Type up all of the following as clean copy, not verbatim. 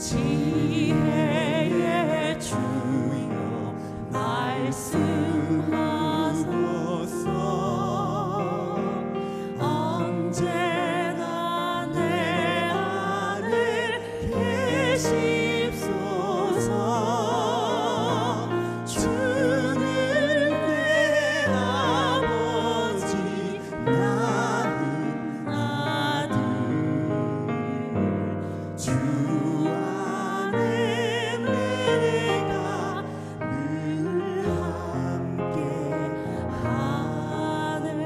지혜의 주여 말씀하소서. 언제나 내 안에 계십소서. 주는 내 아버지 나는 아들. 주 안에 내가 늘 함께 하네.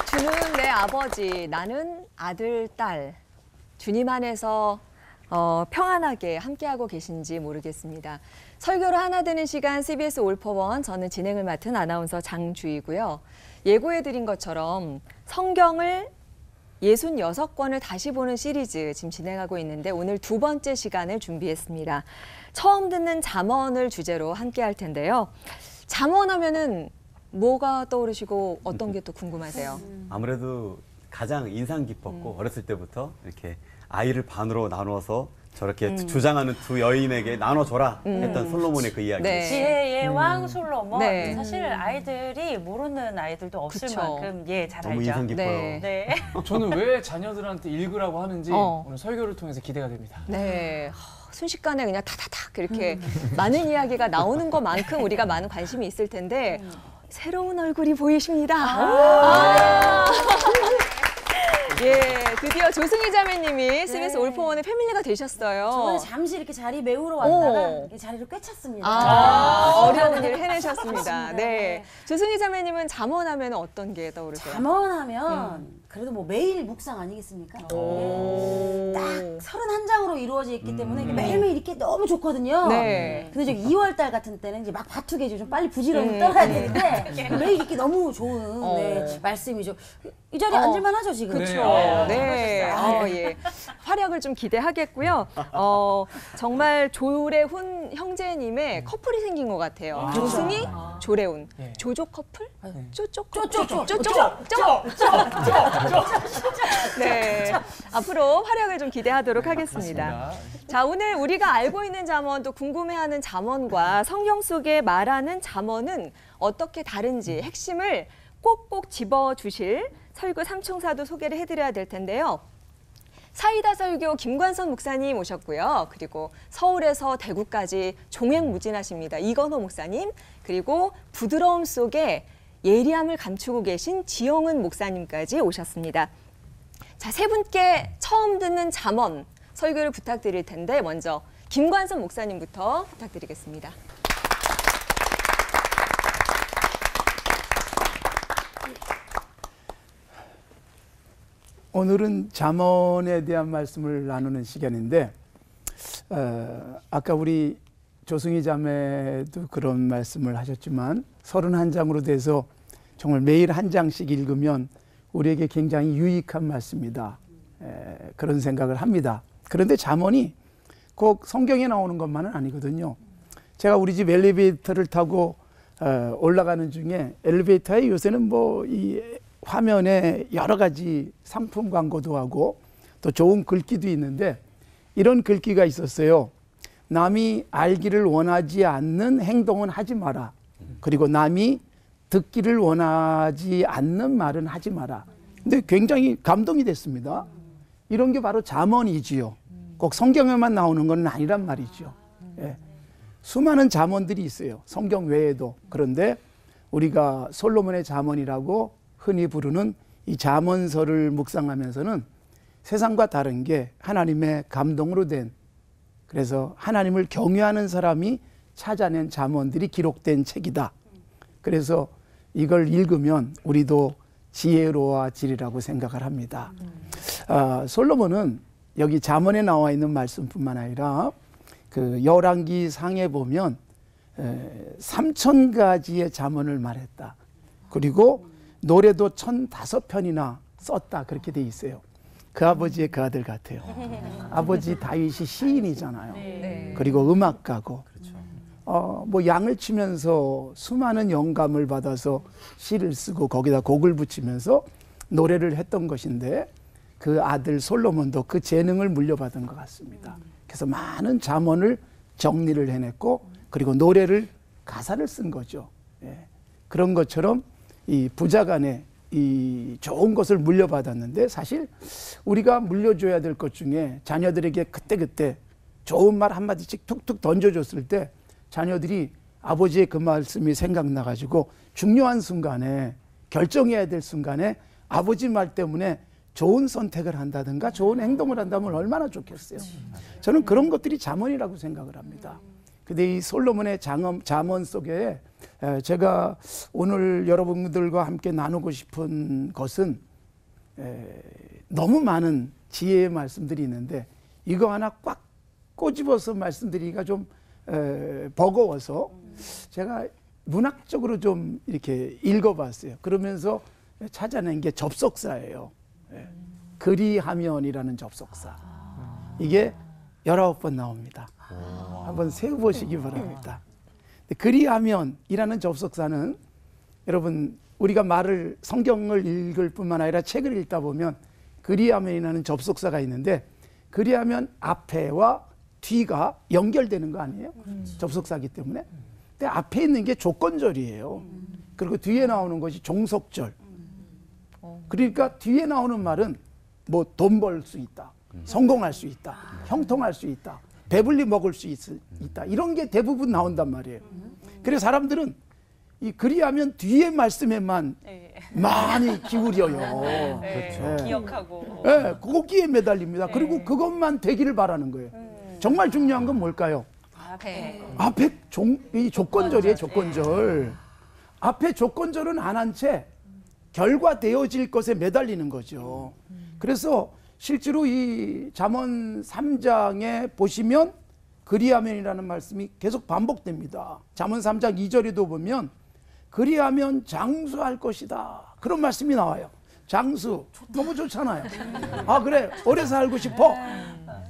주는 내 아버지, 나는 아들, 딸. 주님 안에서 평안하게 함께하고 계신지 모르겠습니다. 설교로 하나 되는 시간 CBS 올포원, 저는 진행을 맡은 아나운서 장주희고요. 예고해드린 것처럼 성경을 66권을 다시 보는 시리즈 지금 진행하고 있는데 오늘 두 번째 시간을 준비했습니다. 처음 듣는 잠언을 주제로 함께할 텐데요. 잠언하면은 뭐가 떠오르시고 어떤 게 또 궁금하세요? 아무래도 가장 인상 깊었고 어렸을 때부터 이렇게 아이를 반으로 나눠서 저렇게 주장하는 두 여인에게 나눠줘라 했던 솔로몬의 그 이야기. 네. 지혜의 왕 솔로몬. 네. 사실 아이들이 모르는 아이들도 없을 그쵸. 만큼 잘 너무 알죠. 인상 깊어요. 네. 네. 저는 왜 자녀들한테 읽으라고 하는지 오늘 설교를 통해서 기대가 됩니다. 네. 순식간에 그냥 타타탁 이렇게 많은 이야기가 나오는 것만큼 우리가 많은 관심이 있을 텐데 새로운 얼굴이 보이십니다. 예, 드디어 조승희 자매님이 CBS 올포원의 패밀리가 되셨어요. 저번에 잠시 이렇게 자리 메우러 왔다가 오. 이렇게 자리를 꿰찼습니다. 어려운 일 해내셨습니다. 그렇습니다. 네. 네. 조승희 자매님은 잠언하면 어떤 게 떠오르세요? 잠언하면 그래도 뭐 매일 묵상 아니겠습니까? 오. 딱 31장으로 이루어져 있기 때문에 이게 매일매일 읽기 너무 좋거든요. 네. 근데 저기 2월 달 같은 때는 이제 막 바투게 좀 빨리 부지런히 떠나야 되는데 매일 읽기 너무 좋은 네, 말씀이죠. 이 자리에 앉을만 하죠, 지금. 그렇죠. 네. 네. 예. 활약을 좀 기대하겠고요. 정말 조래훈 형제님의 커플이 생긴 것 같아요. 조승희, 조래훈. 네. 조조 커플? 쪼쪼 쪼쪼. 네. 앞으로 활약을 좀 기대하도록 하겠습니다. 맞습니다. 자, 오늘 우리가 알고 있는 잠언, 또 궁금해하는 잠언과 성경 속에 말하는 잠언은 어떻게 다른지 핵심을 꼭꼭 집어주실 설교 삼총사도 소개를 해드려야 될 텐데요. 사이다 설교 김관선 목사님 오셨고요. 그리고 서울에서 대구까지 종횡무진하십니다. 이건호 목사님, 그리고 부드러움 속에 예리함을 감추고 계신 지영은 목사님까지 오셨습니다. 자, 세 분께 처음 듣는 잠언 설교를 부탁드릴 텐데 먼저 김관선 목사님부터 부탁드리겠습니다. 오늘은 잠언에 대한 말씀을 나누는 시간인데 아까 우리 조승희 자매도 그런 말씀을 하셨지만 31장으로 돼서 정말 매일 한 장씩 읽으면 우리에게 굉장히 유익한 말씀이다. 그런 생각을 합니다. 그런데 잠언이 꼭 성경에 나오는 것만은 아니거든요. 제가 우리 집 엘리베이터를 타고 올라가는 중에 엘리베이터에 요새는 뭐 이 화면에 여러 가지 상품 광고도 하고 또 좋은 글귀도 있는데 이런 글귀가 있었어요. 남이 알기를 원하지 않는 행동은 하지 마라. 그리고 남이 듣기를 원하지 않는 말은 하지 마라. 근데 굉장히 감동이 됐습니다. 이런 게 바로 잠언이지요. 꼭 성경에만 나오는 건 아니란 말이죠. 예. 수많은 잠언들이 있어요. 성경 외에도. 그런데 우리가 솔로몬의 잠언이라고 흔히 부르는 이 잠언서를 묵상하면서는 세상과 다른 게 하나님의 감동으로 된, 그래서 하나님을 경외하는 사람이 찾아낸 잠언들이 기록된 책이다. 그래서 이걸 읽으면 우리도 지혜로워지리라고 생각을 합니다. 솔로몬은 여기 잠언에 나와 있는 말씀뿐만 아니라 그 열왕기 상에 보면 3000가지의 잠언을 말했다. 그리고 노래도 1005편이나 썼다. 그렇게 돼 있어요. 그 아버지의 그 아들 같아요. 아버지 다윗이 시인이잖아요. 네. 그리고 음악가고. 뭐 양을 치면서 수많은 영감을 받아서 시를 쓰고 거기다 곡을 붙이면서 노래를 했던 것인데 그 아들 솔로몬도 그 재능을 물려받은 것 같습니다. 그래서 많은 잠언을 정리를 해냈고 그리고 노래를 가사를 쓴 거죠. 예. 그런 것처럼 이 부자간에 이 좋은 것을 물려받았는데 사실 우리가 물려줘야 될 것 중에 자녀들에게 그때그때 좋은 말 한마디씩 툭툭 던져줬을 때 자녀들이 아버지의 그 말씀이 생각나가지고 중요한 순간에 결정해야 될 순간에 아버지 말 때문에 좋은 선택을 한다든가 좋은 행동을 한다면 얼마나 좋겠어요. 저는 그런 것들이 잠언이라고 생각을 합니다. 근데 이 솔로몬의 잠언 속에 제가 오늘 여러분들과 함께 나누고 싶은 것은 너무 많은 지혜의 말씀들이 있는데 이거 하나 꽉 꼬집어서 말씀드리기가 좀 버거워서 제가 문학적으로 좀 이렇게 읽어봤어요. 그러면서 찾아낸 게 접속사예요. 그리하면이라는 접속사. 이게 19번 나옵니다. 한번 세어보시기 바랍니다. 그리하면이라는 접속사는 여러분 우리가 말을 성경을 읽을 뿐만 아니라 책을 읽다 보면 그리하면이라는 접속사가 있는데 그리하면 앞에와 뒤가 연결되는 거 아니에요? 접속사기 때문에. 근데 앞에 있는 게 조건절이에요. 그리고 뒤에 나오는 것이 종속절. 그러니까 뒤에 나오는 말은 뭐 돈 벌 수 있다, 성공할 수 있다, 형통할 수 있다, 배불리 먹을 수 있다, 이런 게 대부분 나온단 말이에요. 그래서 사람들은 이 그리하면 뒤에 말씀에만 많이 기울여요. 그렇죠. 기억하고. 네, 거기에 매달립니다. 그리고 그것만 되기를 바라는 거예요. 정말 중요한 건 뭘까요? 앞에 이 조건절이에요. 조건절. 앞에 조건절은 안 한 채 결과되어질 것에 매달리는 거죠. 그래서 실제로 이 잠언 3장에 보시면 그리하면이라는 말씀이 계속 반복됩니다. 잠언 3장 2절에도 보면 그리하면 장수할 것이다, 그런 말씀이 나와요. 장수 너무 좋잖아요. 아 그래 오래 살고 싶어.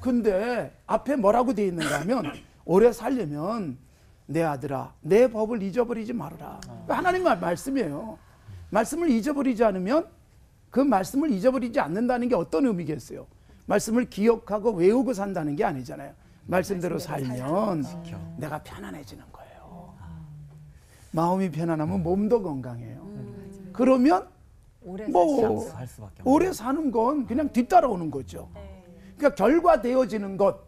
근데 앞에 뭐라고 되어 있는가 하면 오래 살려면 내 아들아 내 법을 잊어버리지 말아라. 하나님의 말씀이에요. 말씀을 잊어버리지 않으면 그 말씀을 잊어버리지 않는다는 게 어떤 의미겠어요? 말씀을 기억하고 외우고 산다는 게 아니잖아요. 말씀대로 살면 내가 편안해지는 거예요. 마음이 편안하면 몸도 건강해요. 그러면 뭐 오래 사는 건 그냥 뒤따라오는 거죠. 그러니까 결과되어지는 것,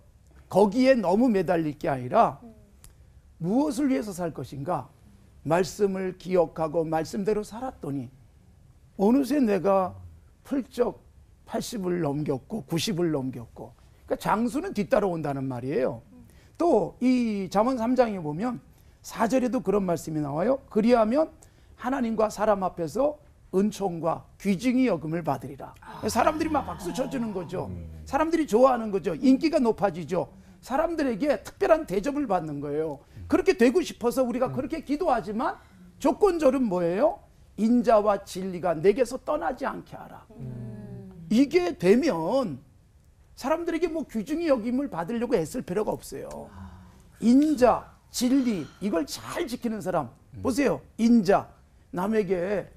거기에 너무 매달릴 게 아니라 무엇을 위해서 살 것인가? 말씀을 기억하고 말씀대로 살았더니 어느새 내가 훌쩍 80을 넘겼고 90을 넘겼고, 그러니까 장수는 뒤따라온다는 말이에요. 또 이 잠언 3장에 보면 4절에도 그런 말씀이 나와요. 그리하면 하나님과 사람 앞에서 은총과 귀증이 여김을 받으리라. 사람들이 막 박수 쳐주는 거죠. 사람들이 좋아하는 거죠. 인기가 높아지죠. 사람들에게 특별한 대접을 받는 거예요. 그렇게 되고 싶어서 우리가 그렇게 기도하지만 조건절은 뭐예요? 인자와 진리가 내게서 떠나지 않게 하라. 이게 되면 사람들에게 뭐 귀중히 여김을 받으려고 애쓸 필요가 없어요. 인자, 진리, 이걸 잘 지키는 사람. 보세요. 인자, 남에게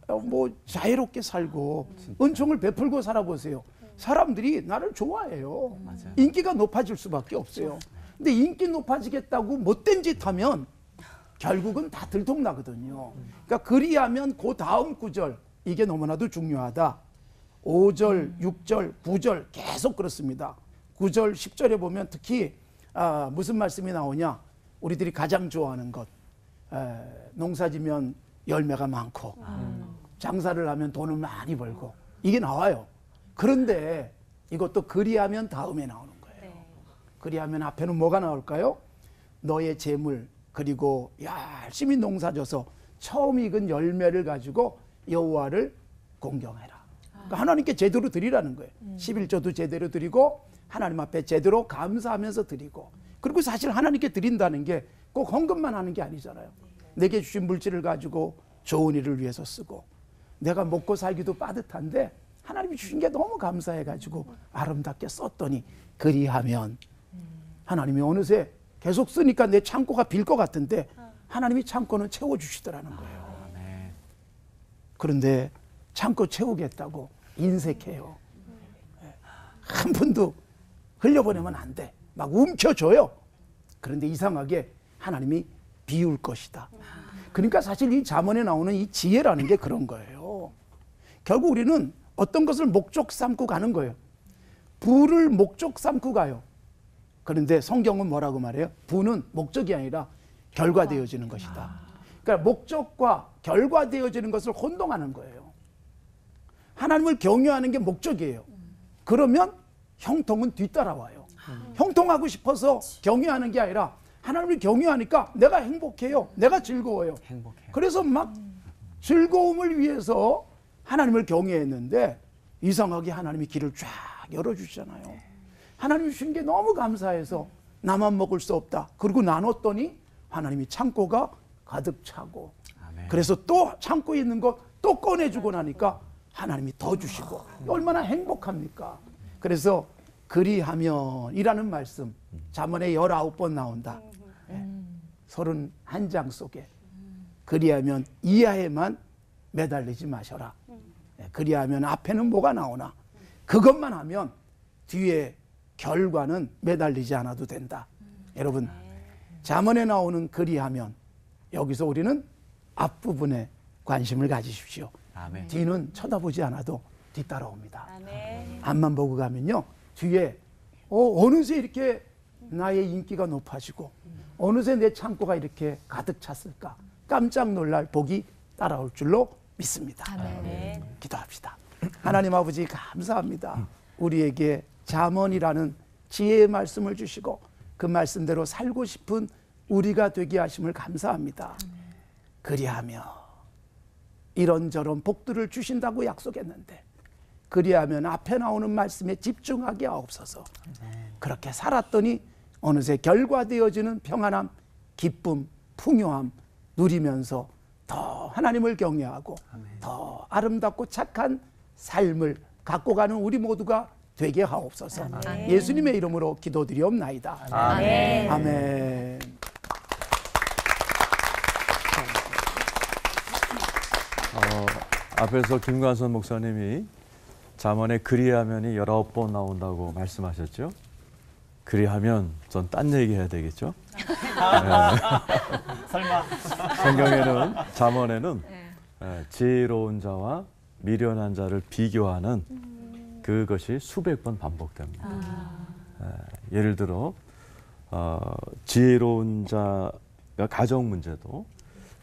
뭐 자유롭게 살고 은총을 베풀고 살아보세요. 사람들이 나를 좋아해요. 인기가 높아질 수밖에 없어요. 근데 인기 높아지겠다고 못된 짓 하면 결국은 다 들통나거든요. 그러니까 그리하면 그 다음 구절, 이게 너무나도 중요하다. 5절, 6절, 9절 계속 그렇습니다. 9절, 10절에 보면 특히 무슨 말씀이 나오냐? 우리들이 가장 좋아하는 것. 농사지면 열매가 많고 장사를 하면 돈을 많이 벌고 이게 나와요. 그런데 이것도 그리하면 다음에 나오는 거예요. 그리하면 앞에는 뭐가 나올까요? 너의 재물, 그리고 열심히 농사져서 처음 익은 열매를 가지고 여호와를 공경해라. 그러니까 하나님께 제대로 드리라는 거예요. 11조도 제대로 드리고 하나님 앞에 제대로 감사하면서 드리고, 그리고 사실 하나님께 드린다는 게 꼭 헌금만 하는 게 아니잖아요. 내게 주신 물질을 가지고 좋은 일을 위해서 쓰고, 내가 먹고 살기도 빠듯한데 하나님이 주신 게 너무 감사해가지고 아름답게 썼더니 그리하면 하나님이 어느새 계속 쓰니까 내 창고가 빌 것 같은데 하나님이 창고는 채워주시더라는 거예요. 그런데 창고 채우겠다고 인색해요. 한 푼도 흘려보내면 안 돼. 막 움켜줘요. 그런데 이상하게 하나님이 비울 것이다. 그러니까 사실 이 잠언에 나오는 이 지혜라는 게 그런 거예요. 결국 우리는 어떤 것을 목적 삼고 가는 거예요. 부를 목적 삼고 가요. 그런데 성경은 뭐라고 말해요? 부는 목적이 아니라 결과되어지는 것이다. 그러니까 목적과 결과되어지는 것을 혼동하는 거예요. 하나님을 경외하는 게 목적이에요. 그러면 형통은 뒤따라와요. 형통하고 싶어서 경외하는 게 아니라 하나님을 경외하니까 내가 행복해요. 내가 즐거워요. 행복해요. 그래서 막 즐거움을 위해서 하나님을 경외했는데 이상하게 하나님이 길을 쫙 열어주시잖아요. 하나님이 주신 게 너무 감사해서 나만 먹을 수 없다. 그리고 나눴더니 하나님이 창고가 가득 차고 아멘. 그래서 또 창고에 있는 거 또 꺼내주고 나니까 하나님이 더 주시고 얼마나 행복합니까? 그래서 그리하면이라는 말씀 잠언에 19번 나온다. 31장 속에 그리하면 이하에만 매달리지 마셔라. 그리하면 앞에는 뭐가 나오나 그것만 하면 뒤에 결과는 매달리지 않아도 된다. 여러분 잠언에 나오는 그리하면 여기서 우리는 앞부분에 관심을 가지십시오. 아멘. 뒤는 쳐다보지 않아도 뒤따라옵니다. 아멘. 앞만 보고 가면요 뒤에 어느새 이렇게 나의 인기가 높아지고 어느새 내 창고가 이렇게 가득 찼을까 깜짝 놀랄 복이 따라올 줄로 믿습니다. 아멘. 기도합시다. 하나님 아버지 감사합니다. 우리에게 잠언이라는 지혜의 말씀을 주시고 그 말씀대로 살고 싶은 우리가 되게 하심을 감사합니다. 그리하며 이런저런 복들을 주신다고 약속했는데 그리하면 앞에 나오는 말씀에 집중하게 하옵소서. 그렇게 살았더니 어느새 결과되어지는 평안함, 기쁨, 풍요함 누리면서 더 하나님을 경외하고 더 아름답고 착한 삶을 갖고 가는 우리 모두가 되게 하옵소서. 예수님의 이름으로 기도드리옵나이다. 아멘. 아멘. 앞에서 김관선 목사님이 잠언에 그리하면이 19번 나온다고 말씀하셨죠. 그리하면 전 딴 얘기 해야 되겠죠. 설마. 성경에는 잠언에는 지혜로운 자와 미련한 자를 비교하는 그것이 수백 번 반복됩니다. 예를 들어 지혜로운 자가 가정 문제도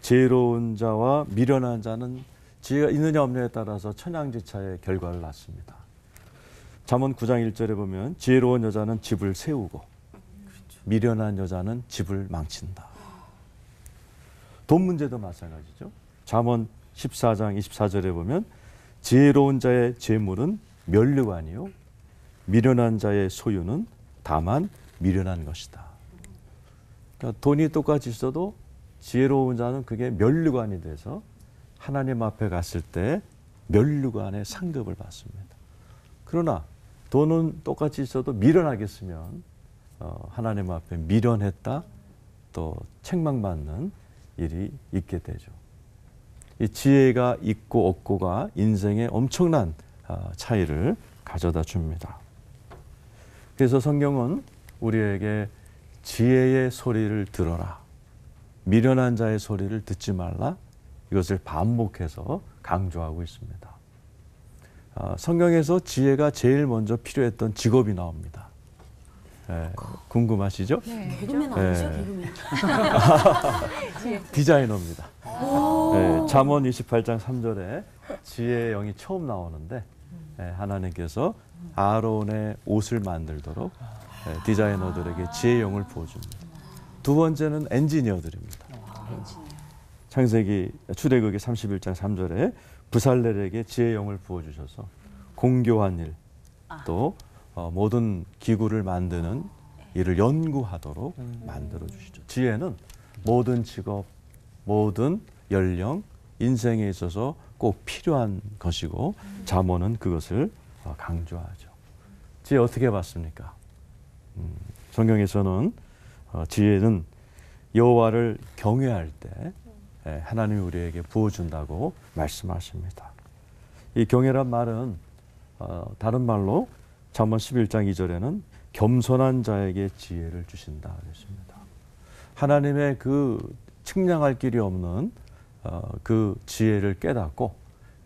지혜로운 자와 미련한 자는 지혜가 있느냐 없느냐에 따라서 천양지차의 결과를 낳습니다. 잠언 9장 1절에 보면 지혜로운 여자는 집을 세우고 미련한 여자는 집을 망친다. 돈 문제도 마찬가지죠. 잠언 14장 24절에 보면 지혜로운 자의 재물은 면류관이요 미련한 자의 소유는 다만 미련한 것이다. 그러니까 돈이 똑같이 있어도 지혜로운 자는 그게 면류관이 돼서 하나님 앞에 갔을 때 면류관의 상급을 받습니다. 그러나 돈은 똑같이 있어도 미련하게 쓰면 하나님 앞에 미련했다 또 책망받는 일이 있게 되죠. 이 지혜가 있고 없고가 인생에 엄청난 차이를 가져다 줍니다. 그래서 성경은 우리에게 지혜의 소리를 들어라. 미련한 자의 소리를 듣지 말라. 이것을 반복해서 강조하고 있습니다. 성경에서 지혜가 제일 먼저 필요했던 직업이 나옵니다. 궁금하시죠? 개그맨 아니죠? 개그맨. 디자이너입니다. 잠언 28장 3절에 지혜의 영이 처음 나오는데 하나님께서 아론의 옷을 만들도록 디자이너들에게 지혜의 영을 부어줍니다. 두 번째는 엔지니어들입니다. 창세기 출애굽기 31장 3절에 부살렐에게 지혜의 영을 부어주셔서 공교한 일 또 모든 기구를 만드는 일을 연구하도록 만들어 주시죠. 지혜는 모든 직업, 모든 연령, 인생에 있어서 꼭 필요한 것이고 잠언은 그것을 강조하죠. 지혜 어떻게 받습니까? 성경에서는 지혜는 여호와를 경외할 때 하나님이 우리에게 부어준다고 말씀하십니다. 이 경외란 말은 다른 말로 잠언 11장 2절에는 겸손한 자에게 지혜를 주신다 그랬습니다. 하나님의 그 측량할 길이 없는 그 지혜를 깨닫고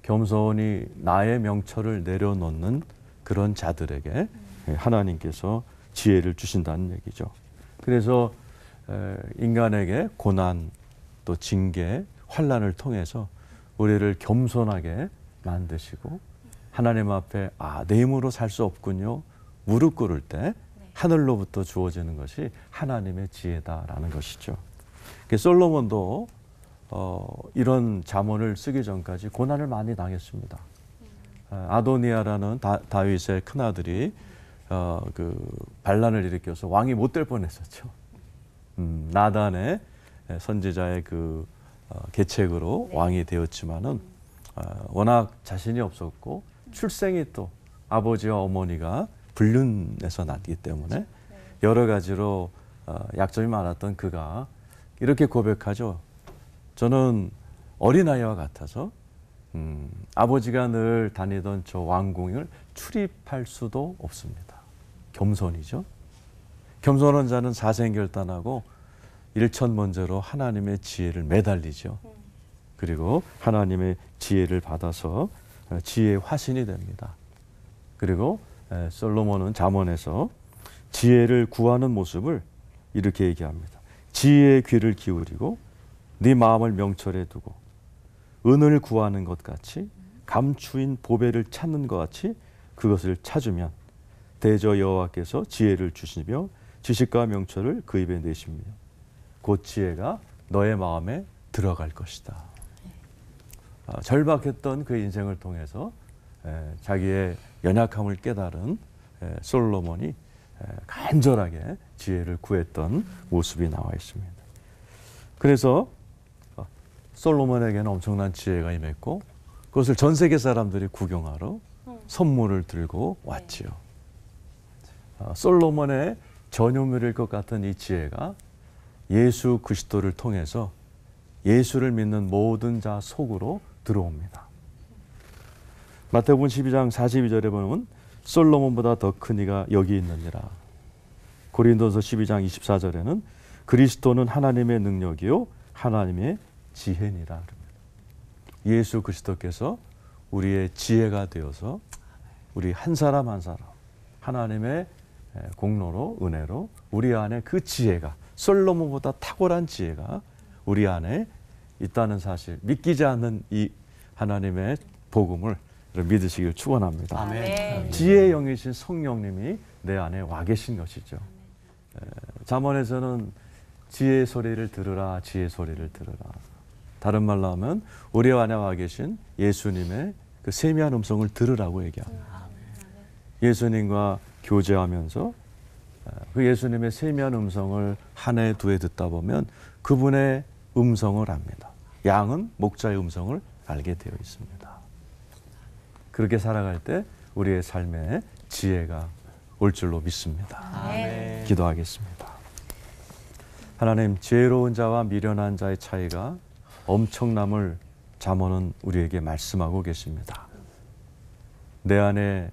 겸손히 나의 명철을 내려놓는 그런 자들에게 하나님께서 지혜를 주신다는 얘기죠. 그래서 인간에게 고난 또 징계, 환난을 통해서 우리를 겸손하게 만드시고 하나님 앞에 내 힘으로 살 수 없군요. 무릎 꿇을 때 하늘로부터 주어지는 것이 하나님의 지혜다라는 것이죠. 솔로몬도 이런 잠언을 쓰기 전까지 고난을 많이 당했습니다. 아도니아라는 다윗의 큰아들이 그 반란을 일으켜서 왕이 못 될 뻔했었죠. 나단의 선지자의 그 계책으로 왕이 되었지만은 워낙 자신이 없었고 출생이 또 아버지와 어머니가 불륜에서 났기 때문에 여러 가지로 약점이 많았던 그가 이렇게 고백하죠. 저는 어린아이와 같아서 아버지가 늘 다니던 저 왕궁을 출입할 수도 없습니다. 겸손이죠. 겸손한 자는 사생결단하고 일천번제로 하나님의 지혜를 매달리죠. 그리고 하나님의 지혜를 받아서 지혜의 화신이 됩니다. 그리고 솔로몬은 잠언에서 지혜를 구하는 모습을 이렇게 얘기합니다. 지혜의 귀를 기울이고 네 마음을 명철에 두고 은을 구하는 것 같이 감추인 보배를 찾는 것 같이 그것을 찾으면 대저 여호와께서 지혜를 주시며 지식과 명철을 그 입에 내시며 곧 지혜가 너의 마음에 들어갈 것이다. 절박했던 그 인생을 통해서 자기의 연약함을 깨달은 솔로몬이 간절하게 지혜를 구했던 모습이 나와 있습니다. 그래서 솔로몬에게는 엄청난 지혜가 임했고 그것을 전 세계 사람들이 구경하러 선물을 들고 왔지요. 솔로몬의 전유물일 것 같은 이 지혜가 예수 그리스도를 통해서 예수를 믿는 모든 자 속으로 들어옵니다. 마태복음 12장 42절에 보면 솔로몬보다 더 큰 이가 여기 있느니라. 고린도서 12장 24절에는 그리스도는 하나님의 능력이요 하나님의 지혜니라. 예수 그리스도께서 우리의 지혜가 되어서 우리 한 사람 한 사람 하나님의 공로로 은혜로 우리 안에 그 지혜가 솔로몬보다 탁월한 지혜가 우리 안에 있다는 사실, 믿기지 않는 이 하나님의 복음을 믿으시길 축원합니다. 아멘. 지혜의 영이신 성령님이 내 안에 와 계신 것이죠. 잠언에서는 지혜의 소리를 들으라, 지혜의 소리를 들으라. 다른 말로 하면 우리 안에 와 계신 예수님의 그 세미한 음성을 들으라고 얘기합니다. 예수님과 교제하면서 그 예수님의 세미한 음성을 한 해, 두 해 듣다 보면 그분의 음성을 압니다. 양은 목자의 음성을 알게 되어 있습니다. 그렇게 살아갈 때 우리의 삶에 지혜가 올 줄로 믿습니다. 아멘. 기도하겠습니다. 하나님, 지혜로운 자와 미련한 자의 차이가 엄청남을 잠언은 우리에게 말씀하고 계십니다. 내 안에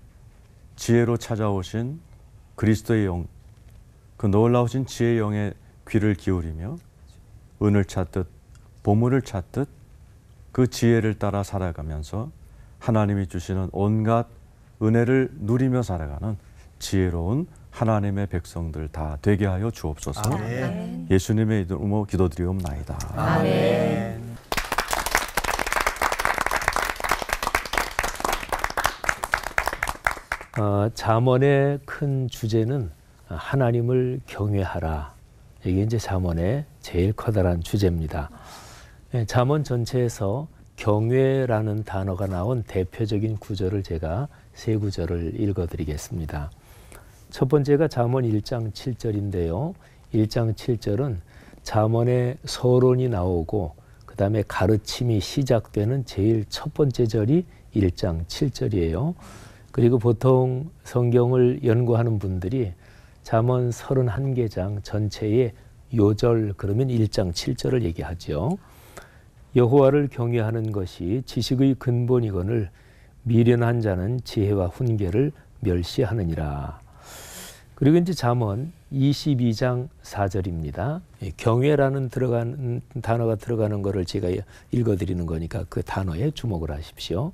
지혜로 찾아오신 그리스도의 영, 그 놀라우신 지혜의 영의 귀를 기울이며 은을 찾듯 보물을 찾듯 그 지혜를 따라 살아가면서 하나님이 주시는 온갖 은혜를 누리며 살아가는 지혜로운 하나님의 백성들 다 되게 하여 주옵소서. 아멘. 예수님의 이름으로 기도드리옵나이다. 아멘. 잠언의 큰 주제는 하나님을 경외하라. 이게 이제 잠언의 제일 커다란 주제입니다. 잠언 전체에서 경외라는 단어가 나온 대표적인 구절을 제가 세 구절을 읽어드리겠습니다. 첫 번째가 잠언 1장 7절인데요. 1장 7절은 잠언의 서론이 나오고 그 다음에 가르침이 시작되는 제일 첫 번째 절이 1장 7절이에요. 그리고 보통 성경을 연구하는 분들이 잠언 31개장 전체의 요절 그러면 1장 7절을 얘기하죠. 여호와를 경외하는 것이 지식의 근본이거늘 미련한 자는 지혜와 훈계를 멸시하느니라. 그리고 이제 잠언 22장 4절입니다. 경외라는 단어가 들어가는 것을 제가 읽어드리는 거니까 그 단어에 주목을 하십시오.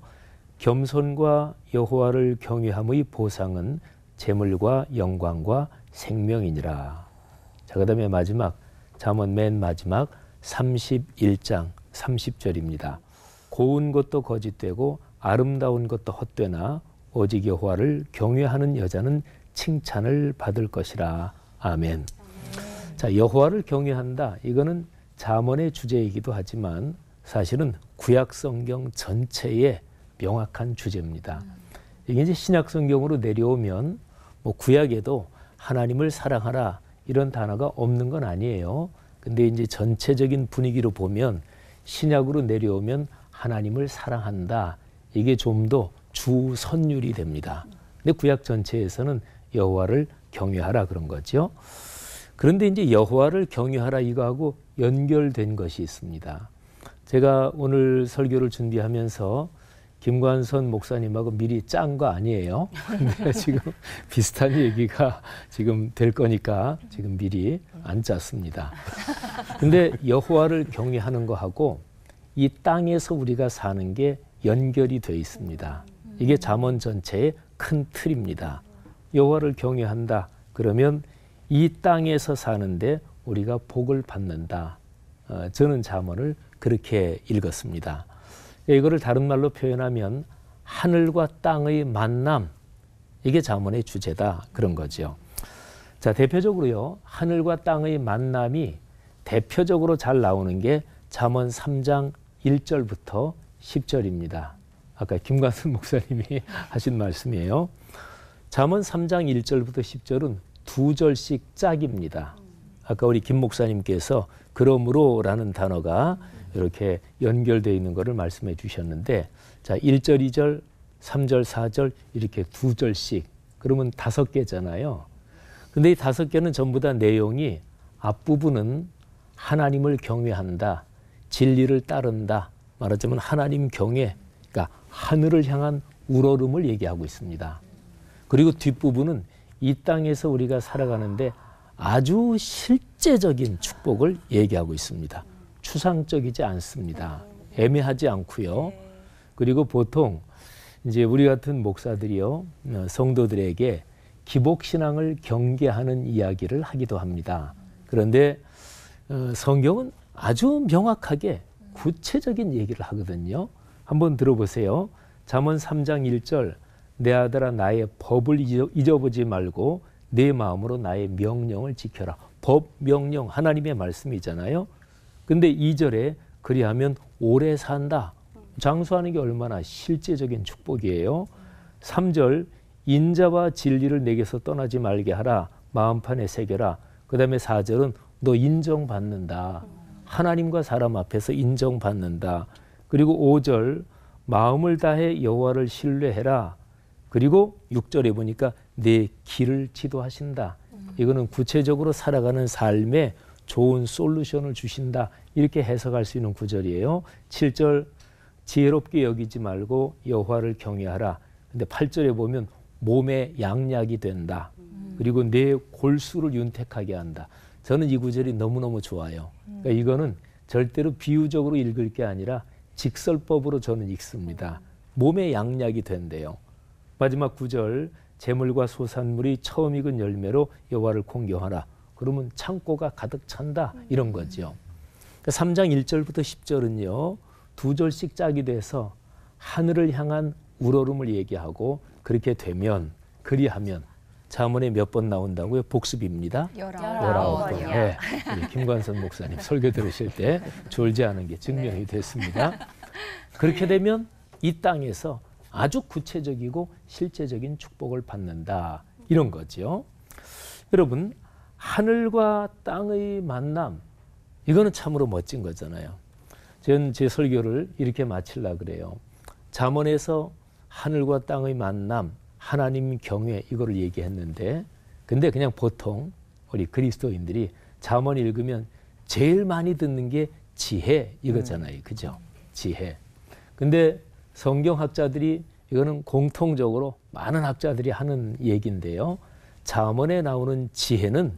겸손과 여호와를 경외함의 보상은 재물과 영광과 생명이니라. 자, 그다음에 마지막 잠언 맨 마지막 31장 30절입니다. 고운 것도 거짓되고 아름다운 것도 헛되나 오직 여호와를 경외하는 여자는 칭찬을 받을 것이라. 아멘. 자, 여호와를 경외한다. 이거는 잠언의 주제이기도 하지만 사실은 구약 성경 전체의 명확한 주제입니다. 이게 이제 신약 성경으로 내려오면 뭐 구약에도 하나님을 사랑하라 이런 단어가 없는 건 아니에요. 근데 이제 전체적인 분위기로 보면 신약으로 내려오면 하나님을 사랑한다. 이게 좀 더 주선율이 됩니다. 근데 구약 전체에서는 여호와를 경외하라 그런 거죠. 그런데 이제 여호와를 경외하라 이거하고 연결된 것이 있습니다. 제가 오늘 설교를 준비하면서 김관선 목사님하고 미리 짠 거 아니에요. 근데 지금 비슷한 얘기가 지금 될 거니까 지금 미리 안 짰습니다. 근데 여호와를 경외하는 거하고 이 땅에서 우리가 사는 게 연결이 돼 있습니다. 이게 잠언 전체의 큰 틀입니다. 여호와를 경외한다. 그러면 이 땅에서 사는데 우리가 복을 받는다. 저는 잠언을 그렇게 읽었습니다. 이거를 다른 말로 표현하면 하늘과 땅의 만남, 이게 잠언의 주제다 그런 거죠. 자, 대표적으로요, 하늘과 땅의 만남이 대표적으로 잘 나오는 게 잠언 3장 1절부터 10절입니다. 아까 김관순 목사님이 하신 말씀이에요. 잠언 3장 1절부터 10절은 두 절씩 짝입니다. 아까 우리 김 목사님께서 그러므로라는 단어가 이렇게 연결되어 있는 것을 말씀해 주셨는데, 자, 1절, 2절, 3절, 4절 이렇게 두 절씩, 그러면 5개잖아요. 근데 이 5개는 전부 다 내용이 앞부분은 하나님을 경외한다, 진리를 따른다, 말하자면 하나님 경외, 그러니까 하늘을 향한 우러름을 얘기하고 있습니다. 그리고 뒷부분은 이 땅에서 우리가 살아가는데 아주 실제적인 축복을 얘기하고 있습니다. 추상적이지 않습니다. 애매하지 않고요. 그리고 보통 이제 우리 같은 목사들이요, 성도들에게 기복신앙을 경계하는 이야기를 하기도 합니다. 그런데 성경은 아주 명확하게 구체적인 얘기를 하거든요. 한번 들어보세요. 잠언 3장 1절, 내 아들아 나의 법을 잊어보지 말고 내 마음으로 나의 명령을 지켜라. 법, 명령, 하나님의 말씀이잖아요. 근데 2절에 그리하면 오래 산다. 장수하는 게 얼마나 실제적인 축복이에요. 3절, 인자와 진리를 내게서 떠나지 말게 하라. 마음판에 새겨라. 그 다음에 4절은 너 인정받는다. 하나님과 사람 앞에서 인정받는다. 그리고 5절, 마음을 다해 여호와를 신뢰해라. 그리고 6절에 보니까 내 길을 지도하신다. 이거는 구체적으로 살아가는 삶에 좋은 솔루션을 주신다. 이렇게 해석할 수 있는 구절이에요. 7절, 지혜롭게 여기지 말고 여호와를 경외하라. 근데 8절에 보면 몸에 양약이 된다. 그리고 내 골수를 윤택하게 한다. 저는 이 구절이 너무너무 좋아요. 그러니까 이거는 절대로 비유적으로 읽을 게 아니라 직설법으로 저는 읽습니다. 몸에 양약이 된대요. 마지막 9절, 재물과 소산물이 처음 익은 열매로 여호와를 공경하라. 그러면 창고가 가득 찬다. 이런 거죠. 그러니까 3장 1절부터 10절은요. 두 절씩 짝이 돼서 하늘을 향한 우러름을 얘기하고, 그렇게 되면, 그리하면 잠언에 몇 번 나온다고요? 복습입니다. 19번. 네. 우리 김관선 목사님 설교 들으실 때 졸지 않은 게 증명이 됐습니다. 그렇게 되면 이 땅에서 아주 구체적이고 실제적인 축복을 받는다. 이런 거죠. 여러분, 하늘과 땅의 만남, 이거는 참으로 멋진 거잖아요. 저는 제 설교를 이렇게 마치려고 그래요. 잠언에서 하늘과 땅의 만남, 하나님 경외, 이거를 얘기했는데, 근데 그냥 보통 우리 그리스도인들이 잠언 읽으면 제일 많이 듣는 게 지혜 이거잖아요. 그죠? 지혜. 근데 성경학자들이 이거는 공통적으로 많은 학자들이 하는 얘기인데요. 잠언에 나오는 지혜는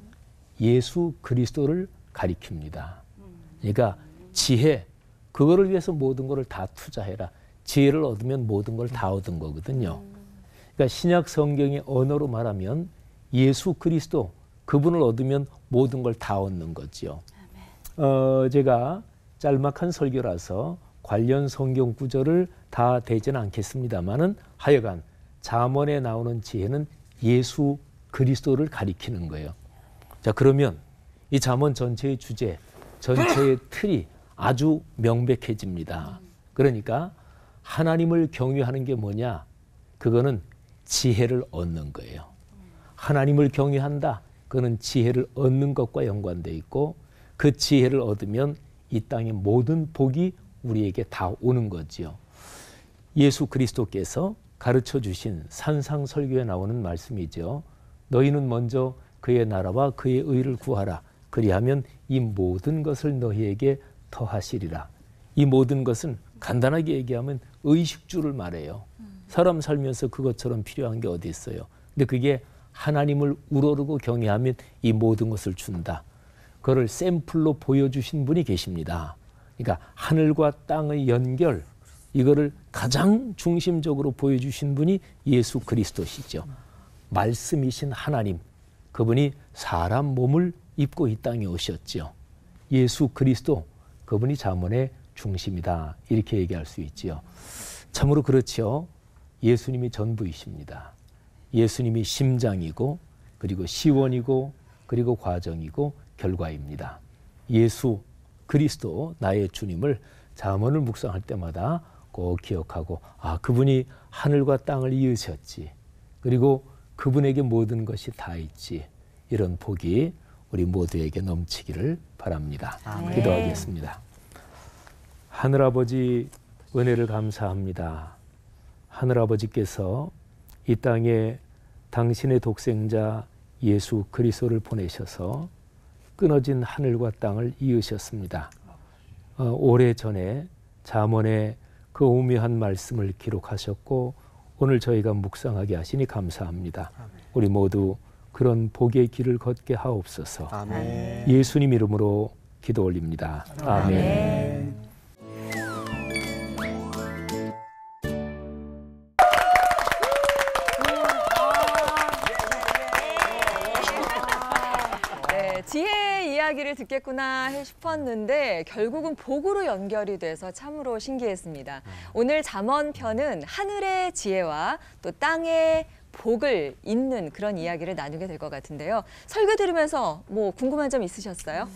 예수 그리스도를 가리킵니다. 그러니까 지혜, 그거를 위해서 모든 것을 다 투자해라. 지혜를 얻으면 모든 걸 다 얻은 거거든요. 그러니까 신약 성경의 언어로 말하면 예수 그리스도, 그분을 얻으면 모든 걸 다 얻는 거지요. 제가 짤막한 설교라서 관련 성경 구절을 다 대지는 않겠습니다만은 하여간 잠언에 나오는 지혜는 예수 그리스도를 가리키는 거예요. 자, 그러면 이 잠언 전체의 주제, 전체의 틀이 아주 명백해집니다. 그러니까 하나님을 경외하는 게 뭐냐? 그거는 지혜를 얻는 거예요. 하나님을 경외한다. 그거는 지혜를 얻는 것과 연관되어 있고 그 지혜를 얻으면 이 땅의 모든 복이 우리에게 다 오는 거지요. 예수 그리스도께서 가르쳐 주신 산상설교에 나오는 말씀이죠. 너희는 먼저 그의 나라와 그의 의를 구하라. 그리하면 이 모든 것을 너희에게 더하시리라. 이 모든 것은 간단하게 얘기하면 의식주를 말해요. 사람 살면서 그것처럼 필요한 게 어디 있어요. 근데 그게 하나님을 우러르고 경외하면 이 모든 것을 준다. 그걸 샘플로 보여주신 분이 계십니다. 그러니까 하늘과 땅의 연결, 이거를 가장 중심적으로 보여주신 분이 예수 그리스도시죠. 말씀이신 하나님, 그분이 사람 몸을 입고 이 땅에 오셨죠. 예수 그리스도, 그분이 잠언의 중심이다. 이렇게 얘기할 수 있지요. 참으로 그렇죠. 예수님이 전부이십니다. 예수님이 심장이고 그리고 시원이고 그리고 과정이고 결과입니다. 예수 그리스도, 나의 주님을 잠언을 묵상할 때마다 꼭 기억하고, 아, 그분이 하늘과 땅을 이으셨지. 그리고 그분에게 모든 것이 다 있지. 이런 복이 우리 모두에게 넘치기를 바랍니다. 아멘. 기도하겠습니다. 하늘아버지, 은혜를 감사합니다. 하늘아버지께서 이 땅에 당신의 독생자 예수 그리스도를 보내셔서 끊어진 하늘과 땅을 이으셨습니다. 오래전에 잠언의 그 오묘한 말씀을 기록하셨고 오늘 저희가 묵상하게 하시니 감사합니다. 우리 모두 그런 복의 길을 걷게 하옵소서. 아멘. 예수님 이름으로 기도 올립니다. 아멘. 네, 지혜의 이야기를 듣겠구나 싶었는데 결국은 복으로 연결이 돼서 참으로 신기했습니다. 오늘 잠언 편은 하늘의 지혜와 또 땅의 복을 잇는 그런 이야기를 나누게 될 것 같은데요. 설교 들으면서 뭐 궁금한 점 있으셨어요?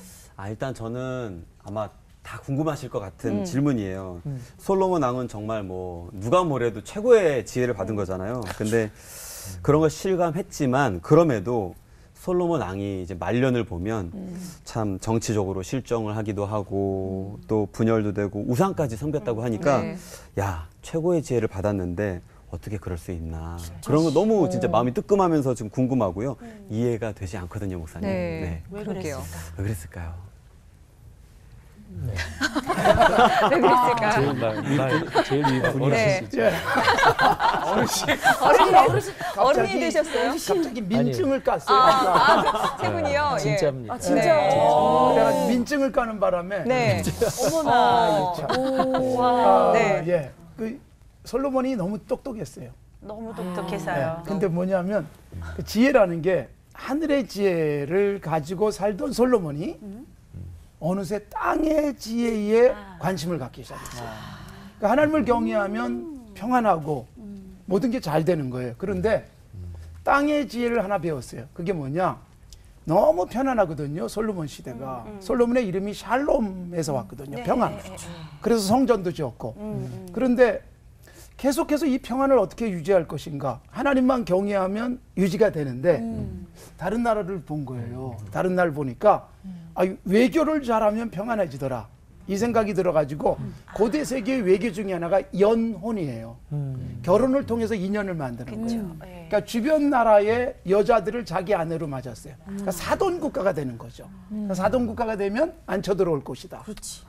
일단 저는 아마 다 궁금하실 것 같은 질문이에요. 솔로몬 왕은 정말 뭐 누가 뭐래도 최고의 지혜를 받은 거잖아요. 근데 그런 걸 실감했지만 그럼에도 솔로몬 왕이 이제 말년을 보면 참 정치적으로 실정을 하기도 하고 또 분열도 되고 우상까지 섬겼다고 하니까 네. 야, 최고의 지혜를 받았는데 어떻게 그럴 수 있나. 그런 거 너무 진짜 마음이 뜨끔하면서 지금 궁금하고요. 이해가 되지 않거든요, 목사님. 네, 네. 그러게요. 왜 그랬을까요? 왜 그랬을까요? 제일 위분이시죠. 어른이 되셨어요? 갑자기 민증을 깠어요. 세 분이요? 진짜입니다. 진짜? 그래가지고 민증을 까는 바람에 네. 어머나. 네. 예. 그 솔로몬이 너무 똑똑했어요. 너무 똑똑해서요. 근데 뭐냐면 그 지혜라는 게 하늘의 지혜를 가지고 살던 솔로몬이 어느새 땅의 지혜에 관심을 갖기 시작했어요. 그러니까 하나님을 경외하면 평안하고 모든 게 잘 되는 거예요. 그런데 땅의 지혜를 하나 배웠어요. 그게 뭐냐? 너무 편안하거든요. 솔로몬 시대가. 솔로몬의 이름이 샬롬에서 왔거든요. 평안. 그래서 성전도 지었고. 그런데 계속해서 이 평안을 어떻게 유지할 것인가. 하나님만 경외하면 유지가 되는데 다른 나라를 본 거예요. 다른 나라를 보니까 외교를 잘하면 평안해지더라. 이 생각이 들어가지고 고대 세계의 외교 중에 하나가 연혼이에요. 결혼을 통해서 인연을 만드는 거예요. 그러니까 주변 나라의 여자들을 자기 아내로 맞았어요. 그러니까 사돈 국가가 되는 거죠. 그러니까 사돈 국가가 되면 안 쳐들어올 것이다. 그렇지.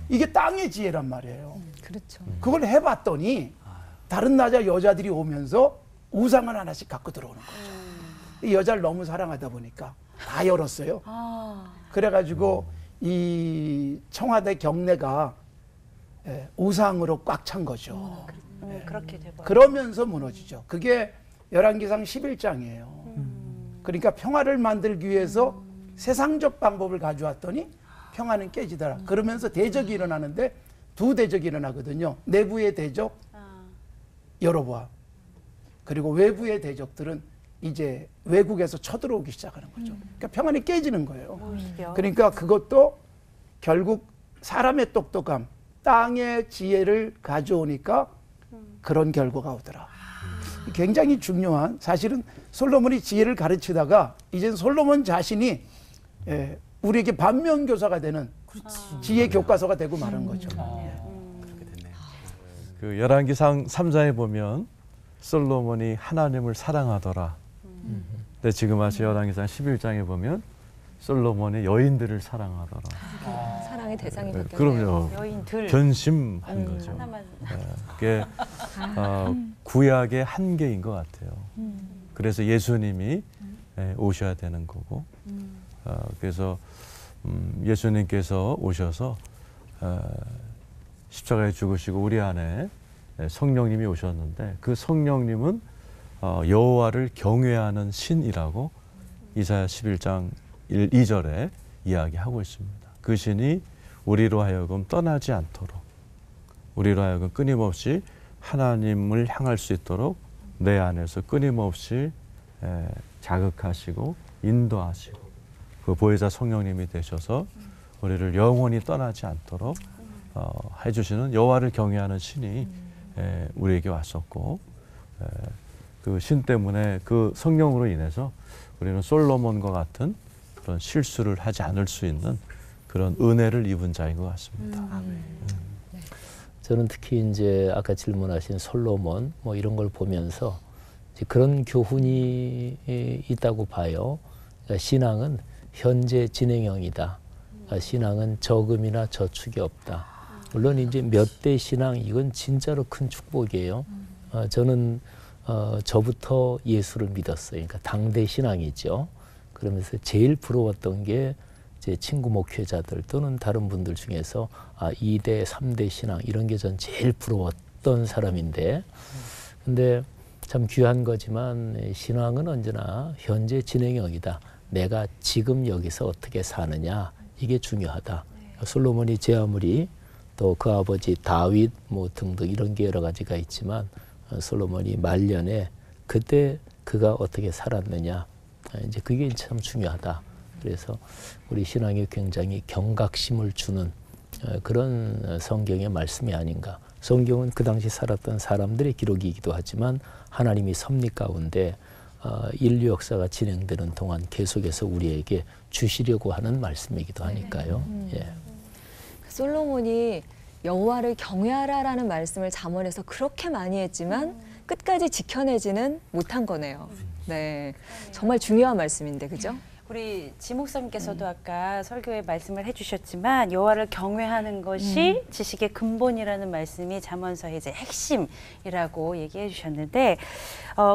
이게 이게 땅의 지혜란 말이에요. 그렇죠. 그걸 해봤더니 다른 나라 여자들이 오면서 우상을 하나씩 갖고 들어오는 거죠. 이 여자를 너무 사랑하다 보니까 다 열었어요. 그래가지고 이 청와대 경내가 우상으로 꽉 찬 거죠. 그렇게 돼버려. 그러면서 무너지죠. 그게 열왕기상 11장이에요. 그러니까 평화를 만들기 위해서 세상적 방법을 가져왔더니 평화는 깨지더라. 그러면서 대적이 일어나는데 두 대적이 일어나거든요. 내부의 대적 여로보암, 그리고 외부의 대적들은 이제 외국에서 쳐들어오기 시작하는 거죠. 그러니까 평안이 깨지는 거예요. 그러니까 그것도 결국 사람의 똑똑함, 땅의 지혜를 가져오니까 그런 결과가 오더라. 굉장히 중요한, 사실은 솔로몬이 지혜를 가르치다가 이제 솔로몬 자신이 우리에게 반면교사가 되는 지혜 교과서가 되고 말한 거죠. 그 열왕기상 3장에 보면 솔로몬이 하나님을 사랑하더라. 근데 지금 아시 열왕기상 11장에 보면 솔로몬이 여인들을 사랑하더라. 사랑의 대상이 바뀌었네요. 그럼요. 여인들. 변심한 거죠. 하나만. 그게 구약의 한계인 것 같아요. 그래서 예수님이 오셔야 되는 거고, 그래서 예수님께서 오셔서 십자가에 죽으시고 우리 안에 성령님이 오셨는데 그 성령님은 여호와를 경외하는 신이라고 이사야 11장 2절에 이야기하고 있습니다. 그 신이 우리로 하여금 떠나지 않도록, 우리로 하여금 끊임없이 하나님을 향할 수 있도록 내 안에서 끊임없이 자극하시고 인도하시고 그 보혜자 성령님이 되셔서 우리를 영원히 떠나지 않도록 해주시는 여호와를 경외하는 신이 우리에게 왔었고, 그 신 때문에 그 성령으로 인해서 우리는 솔로몬과 같은 그런 실수를 하지 않을 수 있는 그런 은혜를 입은 자인 것 같습니다. 저는 특히 이제 아까 질문하신 솔로몬 뭐 이런 걸 보면서 이제 그런 교훈이 있다고 봐요. 그러니까 신앙은 현재 진행형이다. 신앙은 저금이나 저축이 없다. 물론 이제 몇 대 신앙 이건 진짜로 큰 축복이에요. 저는 저부터 예수를 믿었어요. 그러니까 당대 신앙이죠. 그러면서 제일 부러웠던 게 제 친구 목회자들 또는 다른 분들 중에서 2대, 3대 신앙 이런 게 전 제일 부러웠던 사람인데, 근데 참 귀한 거지만 신앙은 언제나 현재 진행형이다. 내가 지금 여기서 어떻게 사느냐 이게 중요하다. 솔로몬이 제 아무리 또 그 아버지 다윗 뭐 등등 이런 게 여러 가지가 있지만 솔로몬이 말년에 그때 그가 어떻게 살았느냐 이제 그게 참 중요하다. 그래서 우리 신앙에 굉장히 경각심을 주는 그런 성경의 말씀이 아닌가. 성경은 그 당시 살았던 사람들의 기록이기도 하지만 하나님이 섭리 가운데 인류 역사가 진행되는 동안 계속해서 우리에게 주시려고 하는 말씀이기도 하니까요. 예. 솔로몬이 여호와를 경외하라라는 말씀을 잠언에서 그렇게 많이 했지만 끝까지 지켜내지는 못한 거네요. 네, 정말 중요한 말씀인데, 그죠? 우리 지 목사님께서도 아까 설교에 말씀을 해주셨지만 여호와를 경외하는 것이 지식의 근본이라는 말씀이 잠언서의 이제 핵심이라고 얘기해 주셨는데,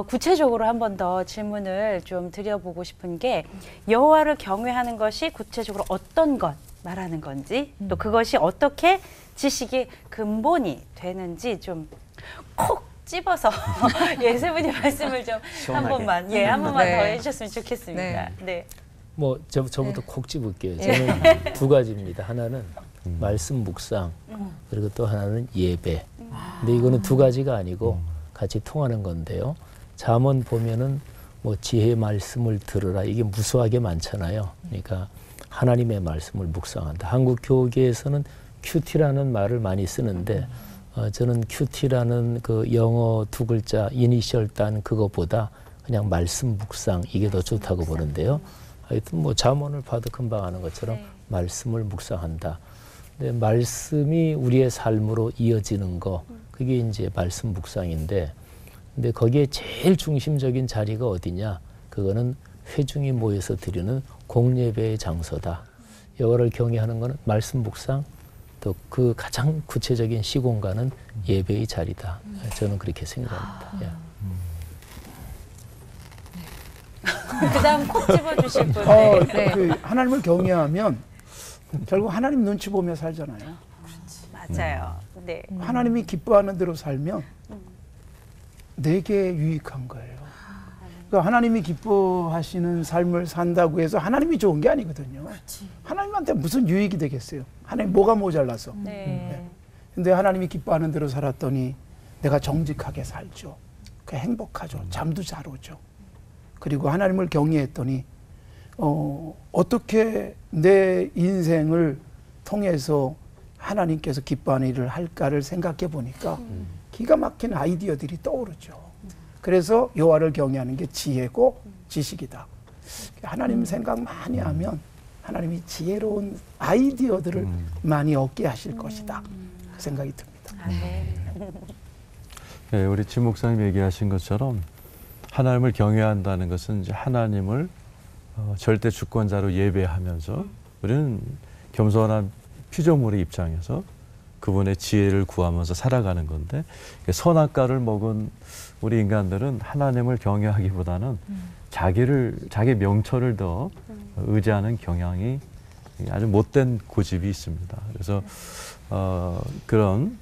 구체적으로 한 번 더 질문을 좀 드려보고 싶은 게 여호와를 경외하는 것이 구체적으로 어떤 것 말하는 건지, 또 그것이 어떻게 지식의 근본이 되는지 좀 콕 집어서 세 분의 말씀을 좀 한 번만 한 번만 더 해주셨으면 좋겠습니다. 네. 뭐 저부터 콕 집을게요. 저는 두 가지입니다. 하나는 말씀 묵상, 그리고 또 하나는 예배. 근데 이거는 두 가지가 아니고 같이 통하는 건데요. 잠언 보면은 뭐 지혜의 말씀을 들으라 이게 무수하게 많잖아요. 그러니까 하나님의 말씀을 묵상한다. 한국 교계에서는 큐티라는 말을 많이 쓰는데 저는 큐티라는 그 영어 두 글자 이니셜 딴 그거보다 그냥 말씀 묵상 이게 더 좋다고 보는데요. 하여튼 뭐 잠언을 봐도 금방 아는 것처럼 말씀을 묵상한다. 근데 말씀이 우리의 삶으로 이어지는 거, 그게 이제 말씀 묵상인데, 근데 거기에 제일 중심적인 자리가 어디냐? 그거는 회중이 모여서 드리는 공예배의 장소다. 여호와를 경외하는 것은 말씀 묵상, 또 그 가장 구체적인 시공간은 예배의 자리다. 저는 그렇게 생각합니다. 예. 그다음 콕 집어주실 분. 네. 그 하나님을 경외하면 결국 하나님 눈치 보며 살잖아요. 맞아요. 네. 하나님이 기뻐하는 대로 살면 내게 유익한 거예요. 그러니까 하나님이 기뻐하시는 삶을 산다고 해서 하나님이 좋은 게 아니거든요. 하나님한테 무슨 유익이 되겠어요? 하나님 뭐가 모자라서. 네. 근데 하나님이 기뻐하는 대로 살았더니 내가 정직하게 살죠. 그 행복하죠. 잠도 잘 오죠. 그리고 하나님을 경외했더니 어떻게 내 인생을 통해서 하나님께서 기뻐하는 일을 할까를 생각해 보니까 기가 막힌 아이디어들이 떠오르죠. 그래서 여호와를 경외하는 게 지혜고 지식이다. 하나님 생각 많이 하면 하나님이 지혜로운 아이디어들을 많이 얻게 하실 것이다. 그 생각이 듭니다. 네, 우리 지 목사님 얘기하신 것처럼 하나님을 경외한다는 것은 이제 하나님을 절대 주권자로 예배하면서 우리는 겸손한 피조물의 입장에서 그분의 지혜를 구하면서 살아가는 건데, 선악과를 먹은 우리 인간들은 하나님을 경외하기보다는 자기 명철을 더 의지하는 경향이 아주 못된 고집이 있습니다. 그래서 그런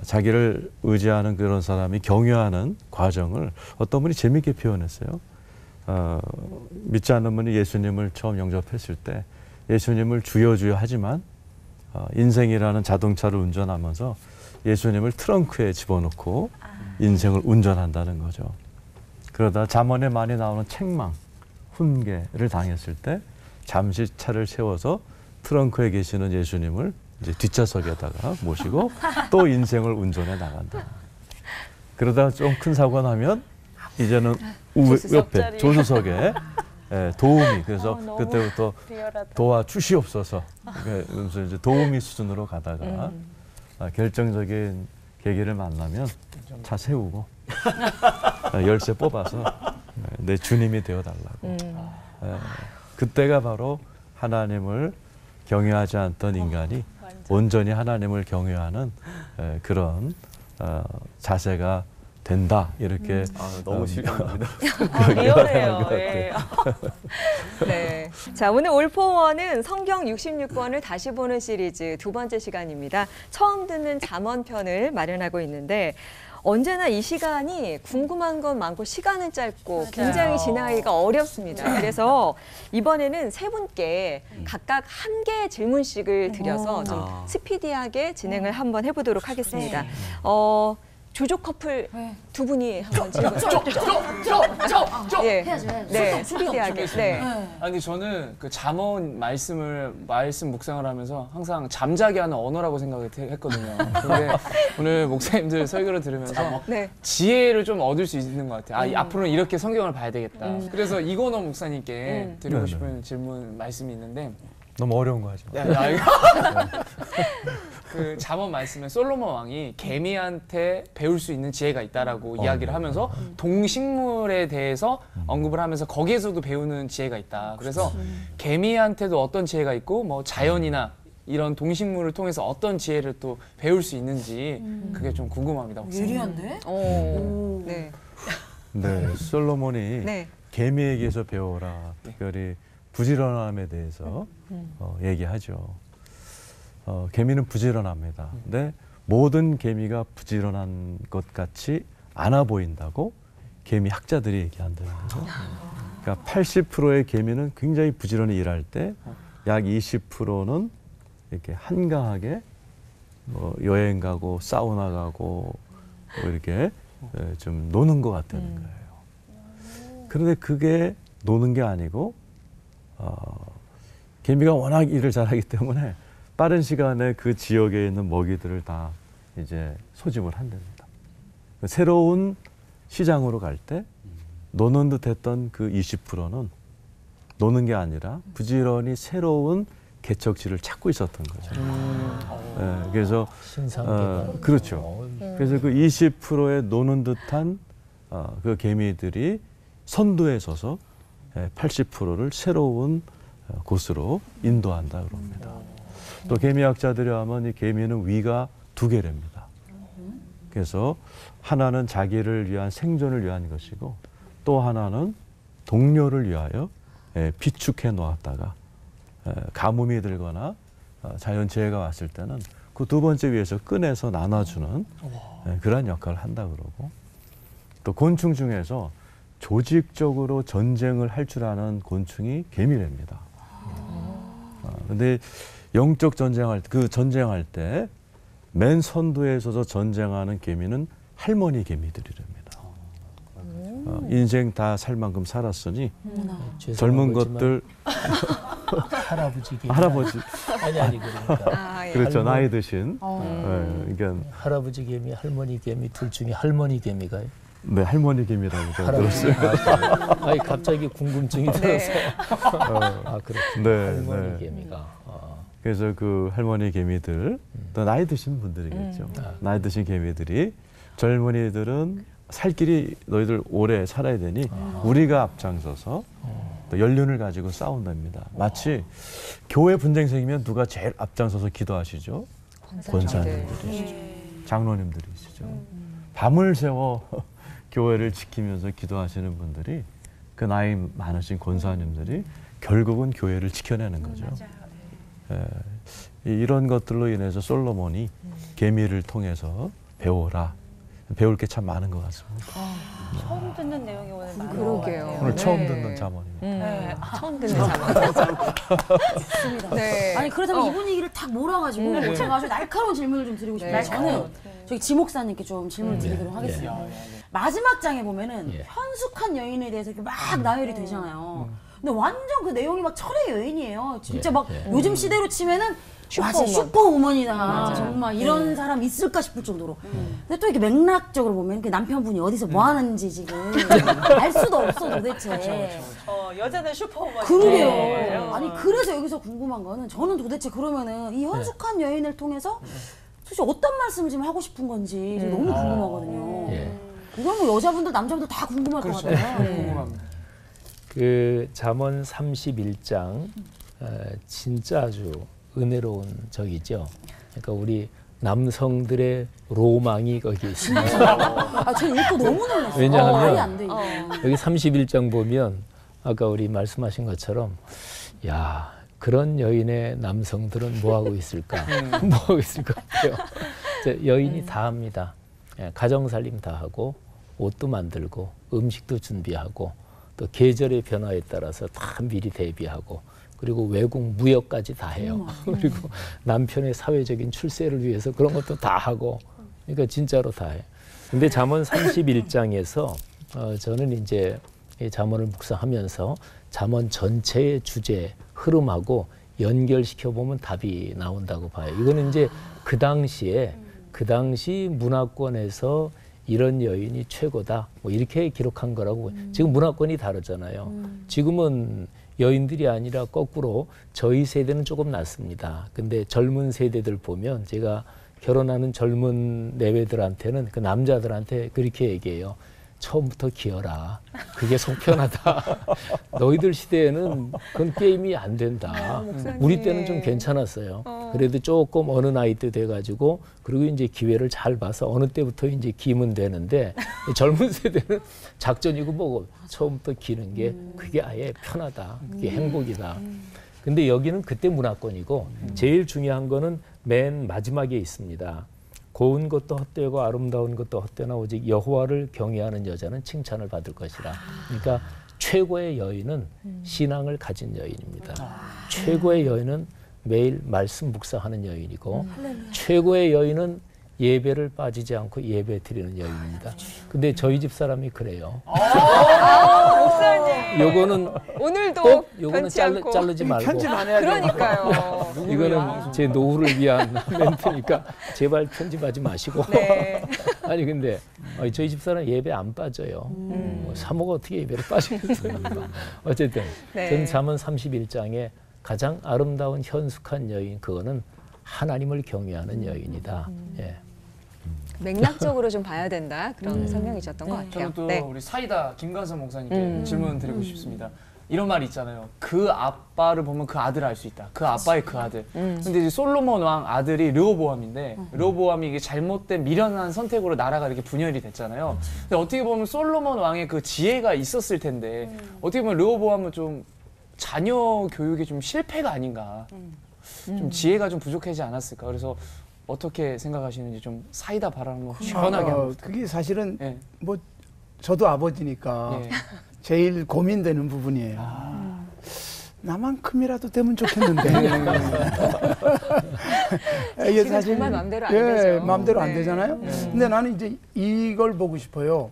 자기를 의지하는 그런 사람이 경외하는 과정을 어떤 분이 재밌게 표현했어요. 믿지 않는 분이 예수님을 처음 영접했을 때 예수님을 주여 주여 하지만 인생이라는 자동차를 운전하면서 예수님을 트렁크에 집어넣고 인생을 운전한다는 거죠. 그러다 잠언에 많이 나오는 책망, 훈계를 당했을 때 잠시 차를 세워서 트렁크에 계시는 예수님을 이제 뒷좌석에다가 모시고 또 인생을 운전해 나간다. 그러다 좀 큰 사고가 나면 이제는 옆에 조수석에 도우미, 그래서 그때부터 도와주시옵소서. 그래서 이제 도우미 수준으로 가다가 결정적인 계기를 만나면 차 세우고 열쇠 뽑아서 내 주님이 되어달라고. 그때가 바로 하나님을 경외하지 않던 인간이 온전히 하나님을 경외하는 그런 자세가 된다, 이렇게 너무 실감납니다. 리얼해요. 예. 네. 자, 오늘 올포원은 성경 66권을 다시 보는 시리즈 두 번째 시간입니다. 처음 듣는 잠언편을 마련하고 있는데, 언제나 이 시간이 궁금한 건 많고 시간은 짧고 굉장히 진행하기가 어렵습니다. 그래서 이번에는 세 분께 각각 한 개의 질문씩을 드려서 좀 스피디하게 진행을 한번 해보도록 하겠습니다. 조조 커플 두 분이 한번 질문. 해야죠. 네, 스피디하게. 네. 아니 저는 그 잠언 말씀 묵상을 하면서 항상 잠자게 하는 언어라고 생각을 했거든요. 근데 오늘 목사님들 설교를 들으면서 지혜를 좀 얻을 수 있는 것 같아요. 앞으로는 이렇게 성경을 봐야 되겠다. 그래서 이건호 목사님께 드리고 싶은 질문 말씀이 있는데, 너무 어려운 거 하지 마. 그 잠언 말씀에 솔로몬 왕이 개미한테 배울 수 있는 지혜가 있다라고 이야기를 하면서 동식물에 대해서 언급을 하면서 거기에서도 배우는 지혜가 있다. 그래서 개미한테도 어떤 지혜가 있고 뭐 자연이나 이런 동식물을 통해서 어떤 지혜를 또 배울 수 있는지 그게 좀 궁금합니다. 예리한데? 네, 솔로몬이 개미에게서 배워라, 특별히 부지런함에 대해서 얘기하죠. 개미는 부지런합니다. 근데 모든 개미가 부지런한 것 같이 않아 보인다고 개미 학자들이 얘기한다는 거죠. 그러니까 80%의 개미는 굉장히 부지런히 일할 때 약 20%는 이렇게 한가하게 여행 가고 사우나 가고 이렇게 좀 노는 것 같다는 거예요. 그런데 그게 노는 게 아니고 개미가 워낙 일을 잘하기 때문에 빠른 시간에 그 지역에 있는 먹이들을 다 이제 소집을 한답니다. 새로운 시장으로 갈 때 노는 듯 했던 그 20%는 노는 게 아니라 부지런히 새로운 개척지를 찾고 있었던 거죠. 그래서 신상계가 그렇죠. 그래서 그 20%의 노는 듯한 그 개미들이 선두에 서서 80%를 새로운 곳으로 인도한다 그럽니다. 또 개미학자들이 하면 이 개미는 위가 두 개랍니다. 그래서 하나는 자기를 위한 생존을 위한 것이고 또 하나는 동료를 위하여 비축해 놓았다가 가뭄이 들거나 자연재해가 왔을 때는 그 두 번째 위에서 꺼내서 나눠주는 그런 역할을 한다 그러고 또 곤충 중에서 조직적으로 전쟁을 할 줄 아는 곤충이 개미랍니다. 근데 영적 전쟁할 때 맨 선두에 서서 전쟁하는 개미는 할머니 개미들이랍니다. 인생 다 살 만큼 살았으니 젊은 것들 할아버지 개미. 할아버지 아니 그러니까 그렇죠. 나이 드신 그러니까 할아버지 개미, 할머니 개미 둘 중에 할머니 개미가요? 네, 할머니 개미라고 들었어요. 아니 갑자기 궁금증이 들어서. 그렇군요. 네, 할머니 네. 개미가. 그래서 그 할머니 개미들, 또 나이 드신 분들이겠죠. 나이 드신 개미들이 젊은이들은 살 길이 너희들 오래 살아야 되니 우리가 앞장서서 또 연륜을 가지고 싸운답니다. 마치 교회 분쟁 생기면 누가 제일 앞장서서 기도하시죠? 권사님들이시죠. 장로님들이시죠. 밤을 새워 교회를 지키면서 기도하시는 분들이 그 나이 많으신 권사님들이 결국은 교회를 지켜내는 거죠. 이런 것들로 인해서 솔로몬이 개미를 통해서 배워라. 배울 게 참 많은 것 같습니다. 처음 듣는 내용이 오늘 많은 것 그러게요. 같아요. 오늘 처음 네. 듣는 잠언입니다. 처음 듣는 자문. 좋습니다. 네. 아니 그렇다면 이 분위기를 탁 몰아가지고 제가 아주 날카로운 질문을 좀 드리고 싶은데 저는 저희 지 목사님께 좀 질문을 드리도록 하겠습니다. 마지막 장에 보면은 현숙한 여인에 대해서 이렇게 막 나열이 되잖아요. 근데 완전 그 내용이 막 철의 여인이에요. 진짜 막 요즘 시대로 치면은 와, 진짜 슈퍼우먼이다. 정말 이런 사람 있을까 싶을 정도로. 근데 또 이렇게 맥락적으로 보면 그 남편분이 어디서 뭐 하는지 지금 알 수도 없어 도대체. 여자는 슈퍼우먼. 그러게요. 아니 그래서 여기서 궁금한 거는 저는 도대체 그러면은 이 현숙한 여인을 통해서 도대체 어떤 말씀을 지금 하고 싶은 건지 지금 너무 궁금하거든요. 이건 뭐 여자분들 남자분들 다 궁금할 것 같아요. 궁금합니다. 그 잠언 31장 진짜 아주 은혜로운 적이죠. 그러니까 우리 남성들의 로망이 거기 있습니다. 아, 저 읽고 너무 놀랐어요. 왜냐하면 말이 안 돼, 이거. 여기 31장 보면 아까 우리 말씀하신 것처럼 야 그런 여인의 남성들은 뭐 하고 있을까? 뭐 하고 있을 것 같아요. 여인이 다 합니다. 가정살림 다 하고 옷도 만들고 음식도 준비하고 또 계절의 변화에 따라서 다 미리 대비하고 그리고 외국 무역까지 다 해요. 그리고 남편의 사회적인 출세를 위해서 그런 것도 다 하고 그러니까 진짜로 다 해요. 근데 잠언 31장에서 저는 이제 이 잠언을 묵상하면서 잠언 전체의 주제 흐름하고 연결시켜 보면 답이 나온다고 봐요. 이거는 이제 그 당시 문화권에서 이런 여인이 최고다 뭐 이렇게 기록한 거라고 지금 문화권이 다르잖아요. 지금은 여인들이 아니라 거꾸로 저희 세대는 조금 낫습니다. 근데 젊은 세대들 보면 제가 결혼하는 젊은 내외들한테는 그 남자들한테 그렇게 얘기해요. 처음부터 기어라. 그게 속편하다. 너희들 시대에는 그건 게임이 안 된다. 우리 때는 좀 괜찮았어요. 그래도 조금 어느 나이 때 돼가지고 그리고 이제 기회를 잘 봐서 어느 때부터 이제 기면 되는데 젊은 세대는 작전이고 뭐고 처음부터 기는 게 그게 아예 편하다. 그게 행복이다. 근데 여기는 그때 문화권이고 제일 중요한 거는 맨 마지막에 있습니다. 고운 것도 헛되고 아름다운 것도 헛되나 오직 여호와를 경외하는 여자는 칭찬을 받을 것이라. 그러니까 최고의 여인은 신앙을 가진 여인입니다. 최고의 여인은 매일 말씀 묵상하는 여인이고 최고의 여인은 예배를 빠지지 않고 예배 드리는 여인입니다. 근데 저희 집 사람이 그래요. 목사님. 요거는 오늘도 꼭 요거는 변치 않고. 자르지 말고 편집 안 해야 돼. 그러니까요. 이거는 제 노후를 위한 멘트니까 제발 편집하지 마시고. 네. 아니 근데 저희 집사람 예배 안 빠져요. 사모가 어떻게 예배를 빠지겠어요. 어쨌든 네. 저는 잠언 31장에 가장 아름다운 현숙한 여인 그거는 하나님을 경외하는 여인이다. 예. 맥락적으로 좀 봐야 된다 그런 설명이셨던 것 같아요. 저는 또 네. 우리 사이다 김관선 목사님께 질문 드리고 싶습니다. 이런 말이 있잖아요. 그 아빠를 보면 그 아들을 알 수 있다. 그 아빠의 그 아들. 근데 이제 솔로몬 왕 아들이 르호보암인데 르호보암이 이게 잘못된 미련한 선택으로 나라가 이렇게 분열이 됐잖아요. 근데 어떻게 보면 솔로몬 왕의 그 지혜가 있었을 텐데 어떻게 보면 르호보암은 좀 자녀 교육에 좀 실패가 아닌가. 좀 지혜가 좀 부족하지 않았을까. 그래서 어떻게 생각하시는지 좀 사이다 발언 한번 시원하게 한번. 그게 사실은 예. 뭐 저도 아버지니까 예. 제일 고민되는 부분이에요. 나만큼이라도 되면 좋겠는데. 이게 지금 정말 마음대로 안 되죠. 마음대로 안 네. 되잖아요. 근데 나는 이제 이걸 보고 싶어요.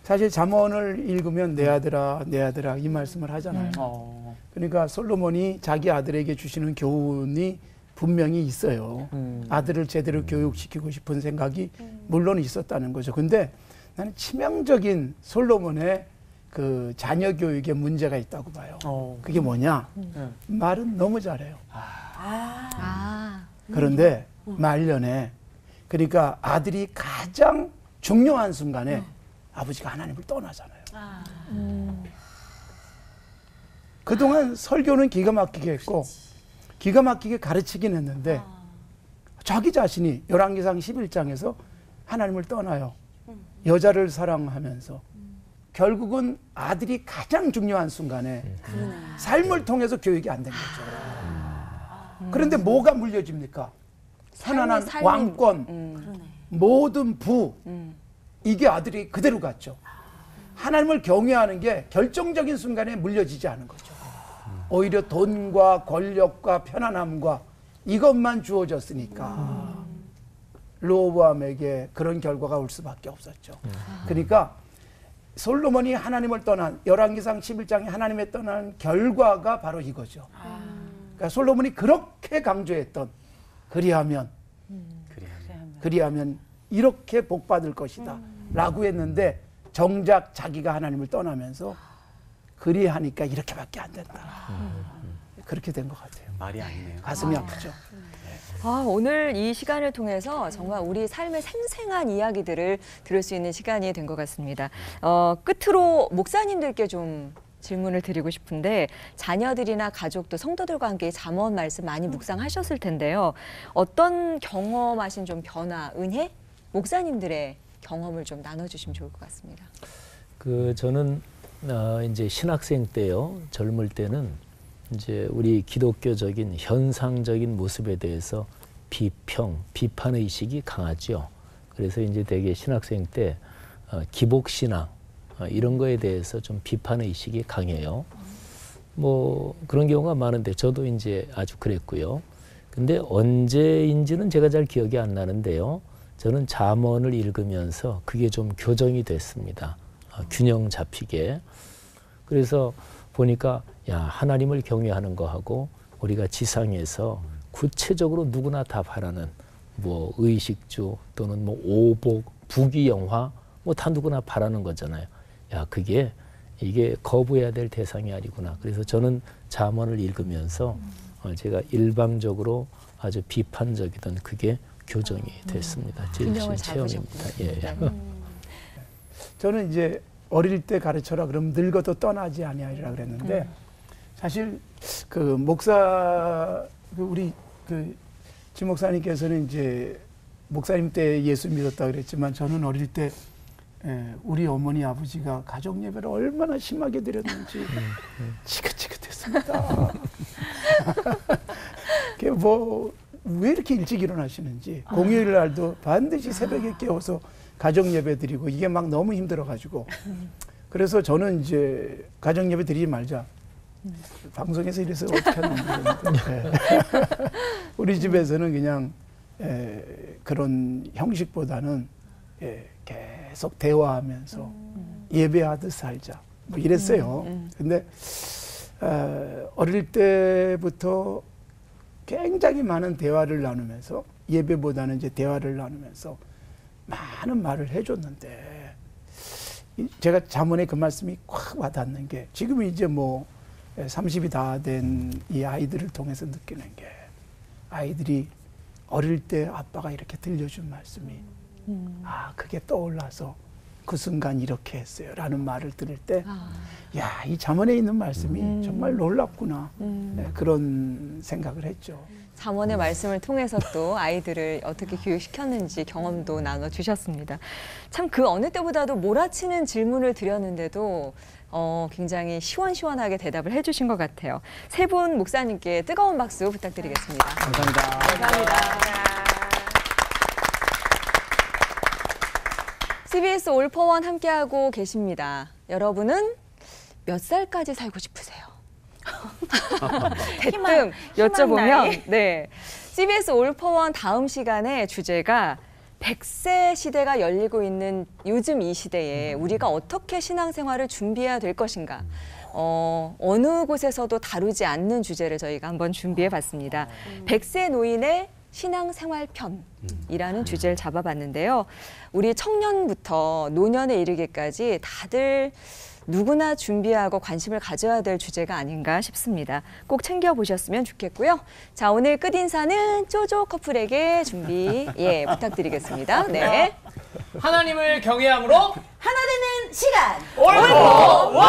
사실 잠언을 읽으면 내 아들아, 내 아들아 이 말씀을 하잖아요. 그러니까 솔로몬이 자기 아들에게 주시는 교훈이 분명히 있어요. 아들을 제대로 교육시키고 싶은 생각이 물론 있었다는 거죠. 근데 나는 치명적인 솔로몬의 그 자녀 교육에 문제가 있다고 봐요. 그게 뭐냐? 말은 너무 잘해요. 그런데 말년에 그러니까 아들이 가장 중요한 순간에 아버지가 하나님을 떠나잖아요. 그동안 설교는 기가 막히게 했고 기가 막히게 가르치긴 했는데 자기 자신이 열왕기상 11장에서 하나님을 떠나요. 여자를 사랑하면서 결국은 아들이 가장 중요한 순간에 삶을 통해서 교육이 안 된 거죠. 그런데 뭐가 물려집니까? 편안한 삶이 왕권, 모든 부, 이게 아들이 그대로 갔죠. 하나님을 경외하는 게 결정적인 순간에 물려지지 않은 거죠. 오히려 돈과 권력과 편안함과 이것만 주어졌으니까 르호보암에게 그런 결과가 올 수밖에 없었죠. 그러니까 솔로몬이 하나님을 떠난 열왕기상 11장에 하나님을 떠난 결과가 바로 이거죠. 그러니까 솔로몬이 그렇게 강조했던 그리하면 이렇게 복받을 것이다 라고 했는데 정작 자기가 하나님을 떠나면서 그리하니까 이렇게밖에 안 된다. 그렇게 된 것 같아요. 말이 아니네요. 가슴이 아프죠. 오늘 이 시간을 통해서 정말 우리 삶의 생생한 이야기들을 들을 수 있는 시간이 된 것 같습니다. 끝으로 목사님들께 좀 질문을 드리고 싶은데 자녀들이나 가족도 성도들과 함께 잠언 말씀 많이 묵상하셨을 텐데요. 어떤 경험하신 좀 변화, 은혜? 목사님들의 경험을 좀 나눠주시면 좋을 것 같습니다. 저는 이제 신학생 때요, 젊을 때는 이제 우리 기독교적인 현상적인 모습에 대해서 비판 의식이 강하죠. 그래서 이제 되게 신학생 때 기복신앙 이런 거에 대해서 좀 비판 의식이 강해요. 뭐 그런 경우가 많은데 저도 이제 아주 그랬고요. 근데 언제인지는 제가 잘 기억이 안 나는데요. 저는 잠언을 읽으면서 그게 좀 교정이 됐습니다. 균형 잡히게. 그래서 보니까 야, 하나님을 경외하는 거하고 우리가 지상에서 구체적으로 누구나 다 바라는 뭐 의식주 또는 뭐 오복, 부귀영화 뭐 다 누구나 바라는 거잖아요. 야, 이게 거부해야 될 대상이 아니구나. 그래서 저는 잠언을 읽으면서 제가 일방적으로 아주 비판적이던 그게 교정이 됐습니다. 제일 큰 체험입니다. 예. 저는 이제 어릴 때 가르쳐라 그러면 늙어도 떠나지 아니하리라 그랬는데 사실 그 우리 지 목사님께서는 이제 목사님 때 예수 믿었다 그랬지만 저는 어릴 때 우리 어머니 아버지가 가족 예배를 얼마나 심하게 드렸는지 지긋지긋했습니다. 왜 이렇게 일찍 일어나시는지 공휴일 날도 반드시 새벽에 깨워서 가정 예배 드리고 이게 막 너무 힘들어가지고 그래서 저는 이제 가정 예배 드리지 말자. 방송에서 이래서 어떻게 하는지 우리 집에서는 그냥 그런 형식보다는 계속 대화하면서 예배하듯 살자 뭐 이랬어요. 근데 어릴 때부터 굉장히 많은 대화를 나누면서 예배보다는 이제 대화를 나누면서 많은 말을 해줬는데 제가 잠언에 그 말씀이 확 와닿는 게 지금 이제 뭐 30이 다 된 이 아이들을 통해서 느끼는 게 아이들이 어릴 때 아빠가 이렇게 들려준 말씀이 아 그게 떠올라서 그 순간 이렇게 했어요 라는 말을 들을 때 야, 이 잠언에 있는 말씀이 정말 놀랍구나 네, 그런 생각을 했죠. 잠언의 말씀을 통해서 또 아이들을 어떻게 교육시켰는지 경험도 나눠주셨습니다. 참 그 어느 때보다도 몰아치는 질문을 드렸는데도 굉장히 시원시원하게 대답을 해주신 것 같아요. 세 분 목사님께 뜨거운 박수 부탁드리겠습니다. 감사합니다. 감사합니다. CBS 올포원 함께하고 계십니다. 여러분은 몇 살까지 살고 싶으세요? 대뜸 여쭤보면 네, CBS 올포원 다음 시간에 주제가 100세 시대가 열리고 있는 요즘 이 시대에 우리가 어떻게 신앙생활을 준비해야 될 것인가 어느 곳에서도 다루지 않는 주제를 저희가 한번 준비해 봤습니다. 100세 노인의 신앙생활편이라는 주제를 잡아봤는데요. 우리 청년부터 노년에 이르기까지 다들 누구나 준비하고 관심을 가져야 될 주제가 아닌가 싶습니다. 꼭 챙겨보셨으면 좋겠고요. 자, 오늘 끝인사는 쪼조 커플에게 준비 부탁드리겠습니다. 네. 하나님을 경외함으로 하나 되는 시간. 올포원!